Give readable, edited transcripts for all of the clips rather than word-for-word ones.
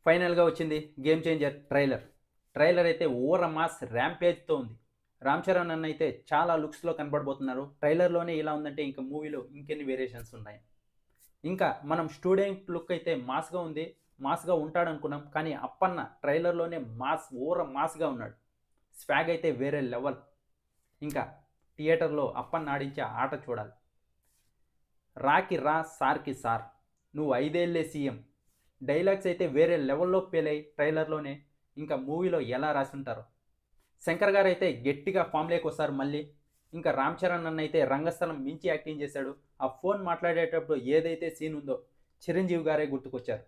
ఫైనల్గా వచ్చింది game changer trailer అయితే ఓర మాస్ ర్యాంపేజ్తో ఉంది. రామ్ చరణ్ అన్న అయితే చాలా లుక్స్లో కనబడబోతున్నారు. ట్రైలర్లోనే ఇలా ఉందంటే ఇంకా మూవీలో ఇంకెన్ని వేరియేషన్స్ ఉన్నాయి. ఇంకా మనం స్టూడెంట్ లుక్ అయితే మాస్గా ఉంది, మాస్గా ఉంటాడు అనుకున్నాం. కానీ అప్పన్న ట్రైలర్లోనే ఓర మాస్గా ఉన్నాడు. స్వాగ్ అయితే వేరే లెవెల్. ఇంకా థియేటర్లో అప్పన్న ఆడించే ఆట చూడాలి. రాకి రా సార్కి సార్, నువ్వు 5 ఏళ్లే సీఎం. డైలాగ్స్ అయితే వేరే లెవెల్లో పేలాయి ట్రైలర్లోనే. ఇంకా మూవీలో ఎలా రాసి ఉంటారో. శంకర్ గారు అయితే గట్టిగా ఫామ్లోకి వస్తారు మళ్ళీ. ఇంకా రామ్ చరణ్ అన్న అయితే రంగస్థలం మించి యాక్టింగ్ చేశాడు. ఆ ఫోన్ మాట్లాడేటప్పుడు ఏదైతే సీన్ ఉందో చిరంజీవి గారే గుర్తుకొచ్చారు.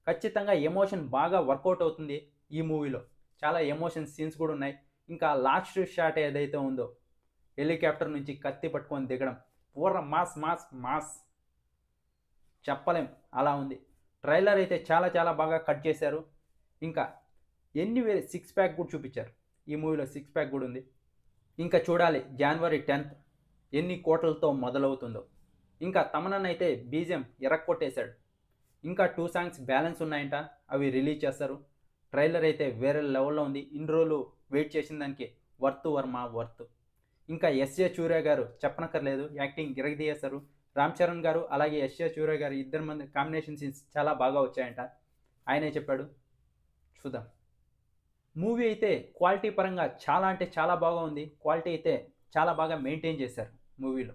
ఖచ్చితంగా ఎమోషన్ బాగా వర్కౌట్ అవుతుంది ఈ మూవీలో. చాలా ఎమోషన్ సీన్స్ కూడా ఉన్నాయి. ఇంకా లాస్ట్ షాట్ ఏదైతే ఉందో హెలికాప్టర్ నుంచి కత్తి పట్టుకొని దిగడం, పూర్ణ మాస్ మాస్ మాస్ చెప్పలేం, అలా ఉంది. ట్రైలర్ అయితే చాలా చాలా బాగా కట్ చేశారు. ఇంకా ఎన్ని వేరే 6 ప్యాక్ కూడా చూపించారు. ఈ మూవీలో 6 ప్యాక్ కూడా ఉంది. ఇంకా చూడాలి జనవరి 10th ఎన్ని కోట్లతో మొదలవుతుందో. ఇంకా తమనన్ అయితే బీజిఎం ఎరక్కొట్టేశాడు. ఇంకా 2 సాంగ్స్ బ్యాలెన్స్ ఉన్నాయంట, అవి రిలీజ్ చేస్తారు. ట్రైలర్ అయితే వేరే లెవెల్లో ఉంది. ఇన్ని రోజులు వెయిట్ చేసిన దానికి వర్త్. ఇంకా ఎస్ఏ సూర్య గారు చెప్పనక్కర్లేదు, యాక్టింగ్ ఇరగదీయేశారు. రామ్ చరణ్ గారు అలాగే ఎస్ఏ సూర్య గారు ఇద్దరు మంది కాంబినేషన్ సీన్స్ చాలా బాగా వచ్చాయంట. ఆయనే చెప్పాడు. చూద్దాం. మూవీ అయితే క్వాలిటీ పరంగా చాలా అంటే చాలా బాగా ఉంది. క్వాలిటీ అయితే చాలా బాగా మెయింటైన్ చేశారు మూవీలో.